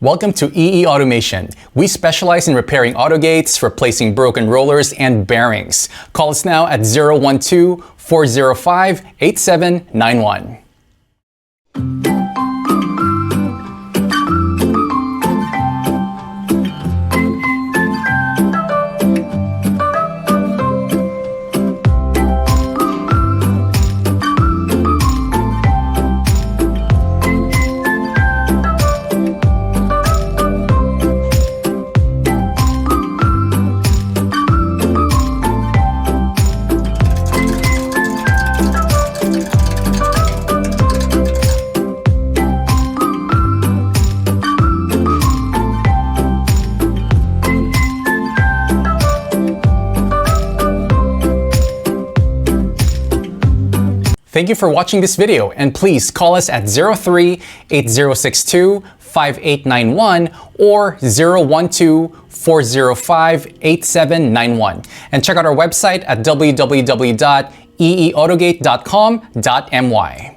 Welcome to EE Automation. We specialize in repairing autogates, replacing broken rollers, and bearings. Call us now at 012-405-8791. Thank you for watching this video, and please call us at 03-8062-5891 or 012-405-8791. And check out our website at www.eeautogate.com.my.